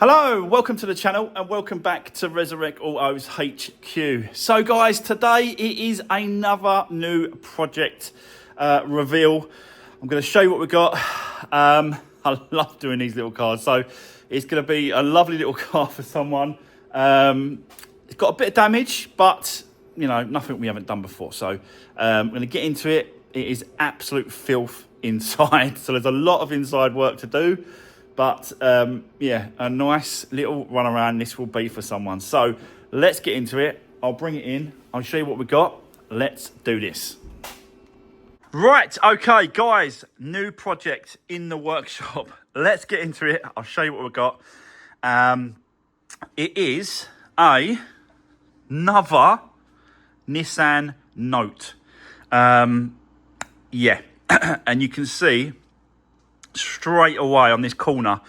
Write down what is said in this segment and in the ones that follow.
Hello, welcome to the channel and welcome back to Resurwreck Autos HQ. So guys, today it is another new project reveal. I'm going to show you what we've got. I love doing these little cars. So it's going to be a lovely little car for someone. It's got a bit of damage, but you know, nothing we haven't done before. So I'm going to get into it. It is absolute filth inside. So there's a lot of inside work to do. But yeah, a nice little run around this will be for someone. So let's get into it. I'll bring it in. I'll show you what we got. Let's do this. Right, okay, guys, new project in the workshop. Let's get into it. I'll show you what we've got. It is another Nissan Note. Yeah, and you can see straight away on this corner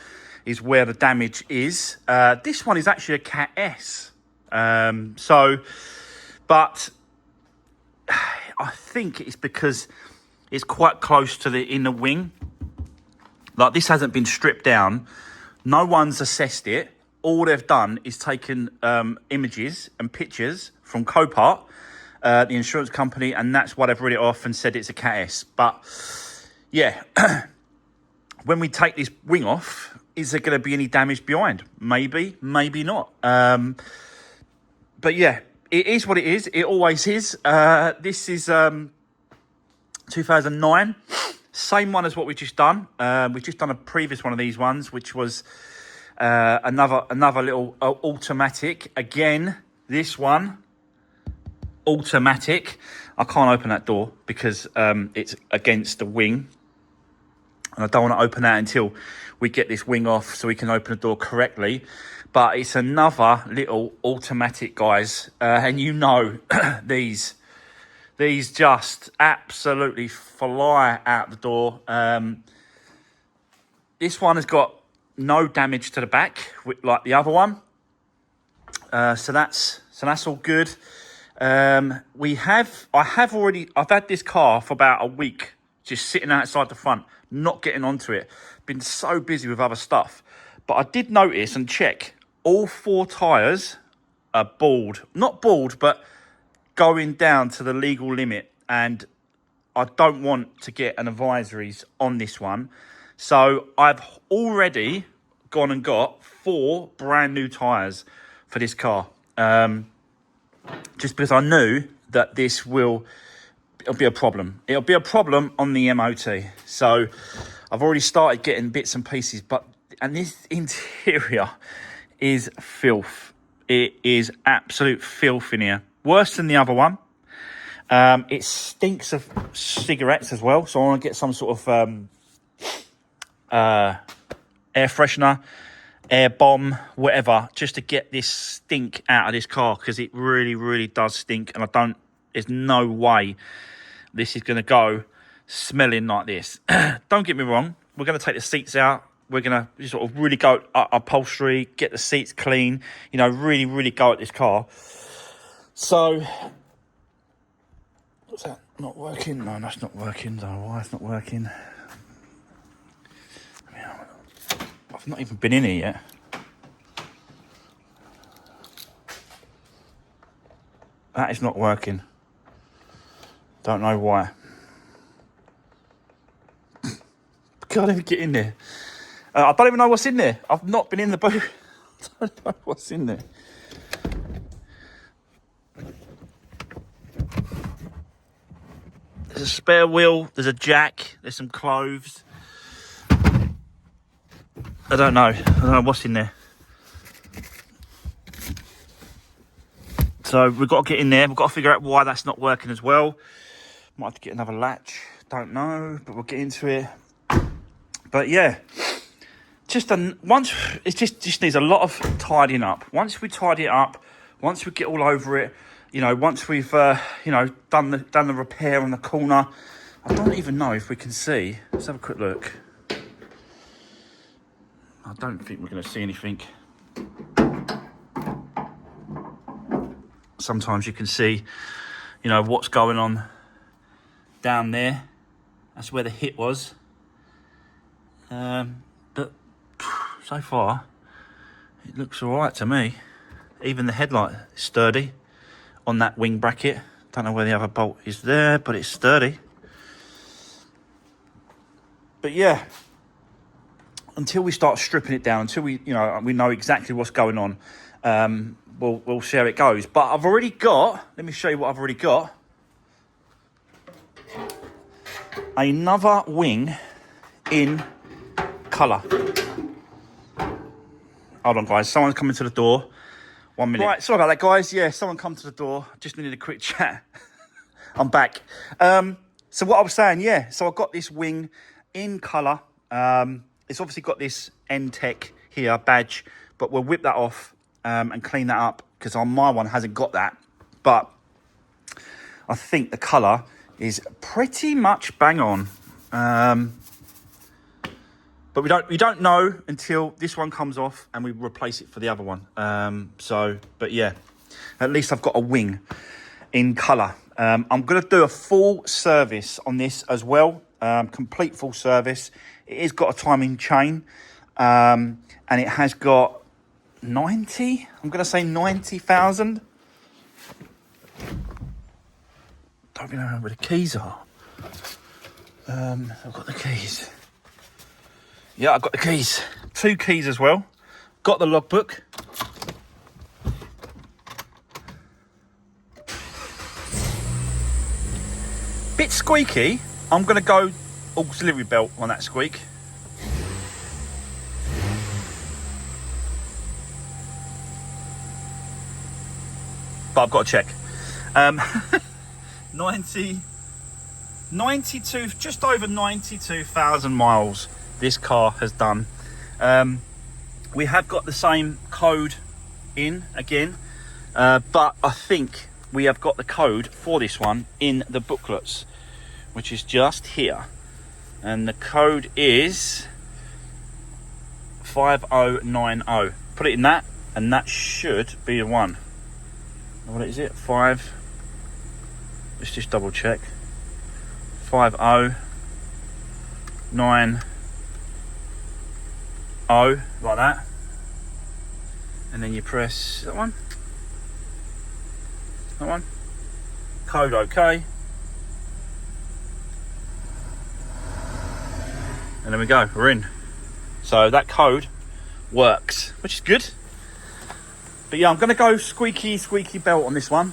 is where the damage is. This one is actually a Cat S. But I think it's because it's quite close to the inner wing. Like, this hasn't been stripped down. No one's assessed it. All they've done is taken images and pictures from Copart, the insurance company, and that's why they've read it off and said it's a Cat S. But yeah, when we take this wing off, is there going to be any damage behind? Maybe, maybe not. But yeah, it is what it is. It always is. This is 2009. Same one as what we've just done. We've just done a previous one of these ones, which was another little automatic. Again, this one, automatic. I can't open that door because it's against the wing. And I don't want to open that until we get this wing off so we can open the door correctly. But it's another little automatic, guys. And you know, these just absolutely fly out the door. This one has got no damage to the back, like the other one. So that's all good. I've had this car for about a week, just sitting outside the front, not getting onto it. Been so busy with other stuff. But I did notice and check, all four tyres are bald. Not bald, but going down to the legal limit. And I don't want to get an advisories on this one. So I've already gone and got 4 brand new tyres for this car. Just because I knew that it'll be a problem. It'll be a problem on the MOT. So I've already started getting bits and pieces, and this interior is filth. It is absolute filth in here. Worse than the other one. It stinks of cigarettes as well. So I want to get some sort of air freshener, air bomb, whatever, just to get this stink out of this car, because it really, really does stink. And there's no way this is going to go smelling like this. Don't get me wrong. We're going to take the seats out. We're going to sort of really go upholstery, get the seats clean, you know, really, really go at this car. So, what's that? Not working? No, that's not working. Don't know why it's not working. I mean, I've not even been in here yet. That is not working. Don't know why. Can't even get in there. I don't even know what's in there. I've not been in the booth. I don't know what's in there. There's a spare wheel. There's a jack. There's some clothes. I don't know what's in there. So we've got to get in there. We've got to figure out why that's not working as well. Might have to get another latch. Don't know, but we'll get into it. But yeah, it just needs a lot of tidying up. Once we tidy it up, once we get all over it, you know, once we've done the repair on the corner, I don't even know if we can see. Let's have a quick look. I don't think we're going to see anything. Sometimes you can see, you know, what's going on down there. That's where the hit was. But so far, It looks all right to me. Even the headlight is sturdy on that wing bracket. Don't know where the other bolt is there, but it's sturdy. But yeah, until we start stripping it down, until we know exactly what's going on, we'll see how it goes. But I've already got, let me show you what I've already got. Another wing in colour. Hold on, guys. Someone's coming to the door. 1 minute. Right, sorry about that, guys. Yeah, someone come to the door. Just needed a quick chat. I'm back. So what I was saying, yeah. So I've got this wing in colour. It's obviously got this N-Tech here badge, but we'll whip that off and clean that up because on my one hasn't got that. But I think the colour is pretty much bang on. But we don't know until this one comes off and we replace it for the other one. But yeah, at least I've got a wing in colour. I'm going to do a full service on this as well. Complete full service. It has got a timing chain. And it has got 90, I'm going to say 90,000. Don't even know where the keys are. I've got the keys. Yeah, I've got the keys. 2 keys as well. Got the logbook. Bit squeaky. I'm going to go auxiliary belt on that squeak. But I've got to check. 92, just over 92,000 miles this car has done. We have got the same code in again, but I think we have got the code for this one in the booklets, which is just here, and the code is 5090. Put it in that, and that should be the one. What is it? 5. Let's just double check. 5090, like that, and then you press that one. That one. Code OK. And there we go, we're in. So that code works, which is good. But yeah, I'm going to go squeaky belt on this one.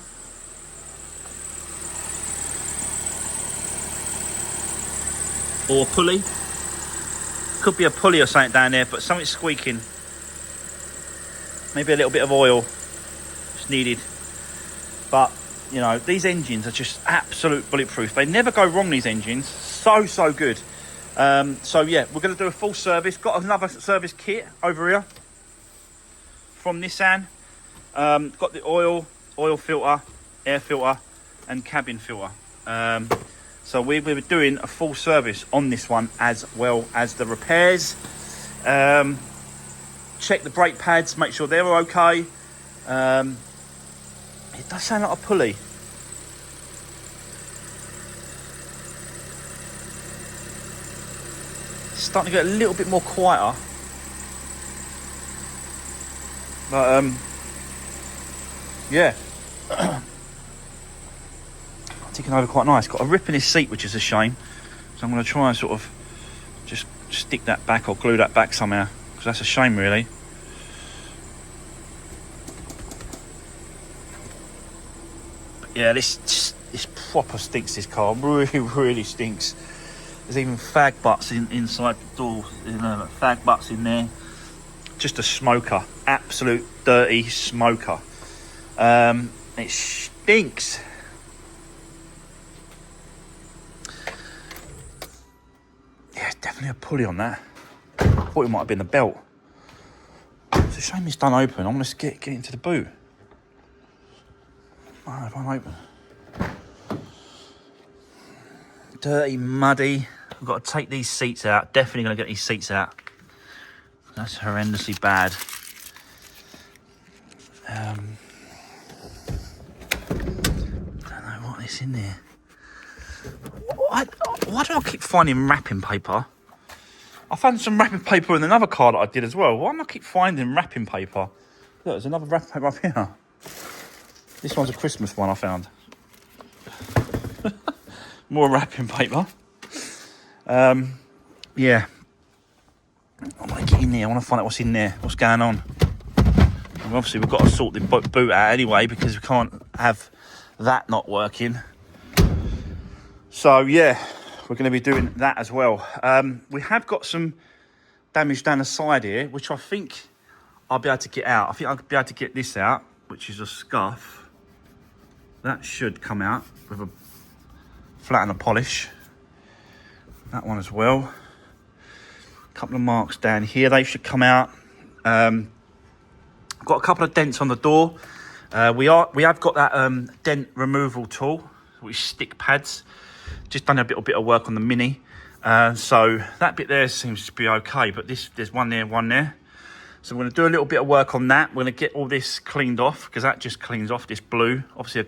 Or pulley. Could be a pulley or something down there, but something's squeaking. Maybe a little bit of oil is needed. But, you know, these engines are just absolute bulletproof. They never go wrong, these engines. So good. So yeah, we're going to do a full service. Got another service kit over here from Nissan. Got the oil filter, air filter, and cabin filter. So we were doing a full service on this one as well as the repairs. Check the brake pads, make sure they're okay. It does sound like a pulley. It's starting to get a little bit more quieter. But yeah. Ticking over quite nice. Got a rip in his seat, which is a shame. So I'm going to try and sort of just stick that back or glue that back somehow, because that's a shame, really. But yeah, this proper stinks. This car really stinks. There's even fag butts inside the door. Fag butts in there. Just a smoker, absolute dirty smoker. It stinks. Yeah, definitely a pulley on that. I thought it might have been the belt. It's a shame it's done open. I'm going to get into the boot. Oh, it won't open. Dirty, muddy. I've got to take these seats out. Definitely going to get these seats out. That's horrendously bad. Don't know what is in there. Why do I keep finding wrapping paper I found some wrapping paper in another car that I did as well. Why am I keep finding wrapping paper? Look, there's another wrapping paper up here. This one's a Christmas one I found. More wrapping paper. Yeah. I want to get in there. I want to find out what's in there. What's going on. And obviously, we've got to sort the boot out anyway because we can't have that not working. So, yeah, we're going to be doing that as well. We have got some damage down the side here, which I think I'll be able to get out. I think I'll be able to get this out, which is a scuff. That should come out with a flatten and polish. That one as well. A couple of marks down here. They should come out. Got a couple of dents on the door. We have got that dent removal tool, which is stick pads. Just done a little bit of work on the Mini. So that bit there seems to be okay, but there's one there. So we're going to do a little bit of work on that. We're going to get all this cleaned off because that just cleans off this blue. Obviously a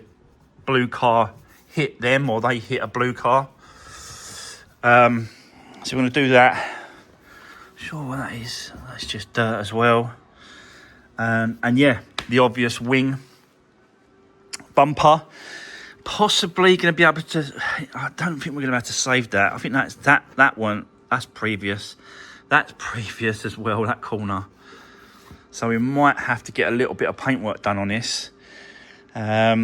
blue car hit them or they hit a blue car. So we're going to do that. Sure what that is. That's just dirt as well. And yeah, the obvious wing bumper. Possibly going to be able to. I don't think we're going to be able to save that. I think that's that one. That's previous. That's previous as well. That corner. So we might have to get a little bit of paintwork done on this. Or I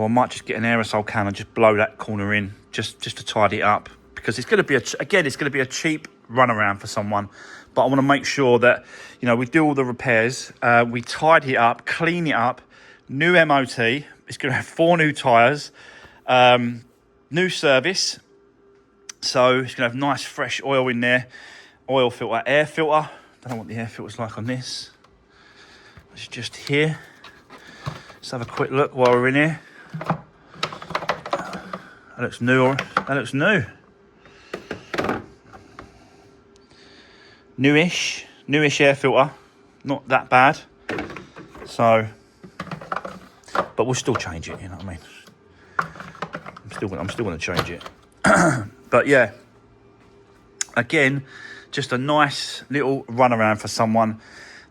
might just get an aerosol can and just blow that corner in just to tidy it up because it's going to be it's going to be a cheap runaround for someone. But I want to make sure that we do all the repairs. We tidy it up, clean it up. New MOT. It's going to have 4 new tyres. New service. So it's going to have nice fresh oil in there. Oil filter, air filter. Don't know what the air filter's like on this. It's just here. Let's have a quick look while we're in here. That looks new. That looks new. Newish air filter. Not that bad. So, but we'll still change it. You know what I mean? I'm still going to change it. But yeah, again, just a nice little runaround for someone.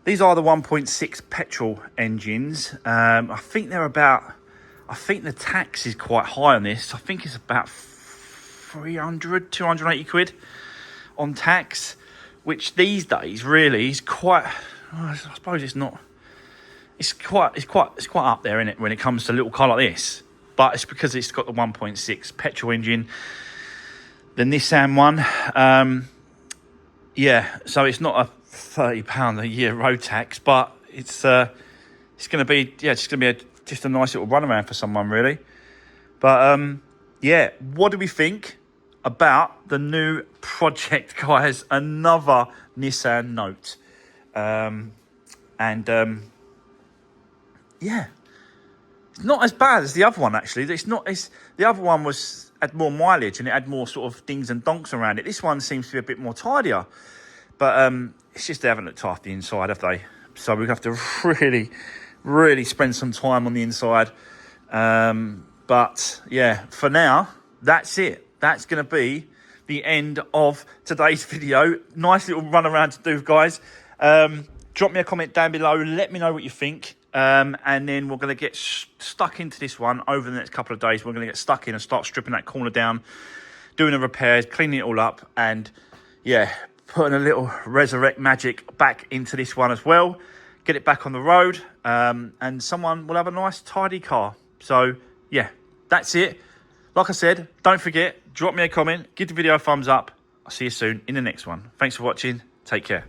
These are the 1.6 petrol engines. I think the tax is quite high on this. I think it's about 280 quid on tax, which these days really is quite, I suppose it's not, it's quite up there, isn't it, when it comes to a little car like this. But it's because it's got the 1.6 petrol engine. The Nissan one, yeah, so it's not a £30 a year road tax, but it's going to be, yeah, it's going to be just a nice little runaround for someone, really. But yeah, what do we think about the new project, guys? Another Nissan Note, yeah, it's not as bad as the other one, actually. The other one had more mileage and it had more sort of dings and donks around it. This one seems to be a bit more tidier. But it's just they haven't looked after the inside, have they? So we have to really, really spend some time on the inside. But yeah, for now, that's it. That's going to be the end of today's video. Nice little run around to do, guys. Drop me a comment down below. Let me know what you think. And then we're going to get stuck into this one over the next couple of days. We're going to get stuck in and start stripping that corner down, doing the repairs, cleaning it all up, and yeah, putting a little Resurwreck magic back into this one as well. Get it back on the road, and someone will have a nice, tidy car. So yeah, that's it. Like I said, don't forget, drop me a comment, give the video a thumbs up. I'll see you soon in the next one. Thanks for watching. Take care.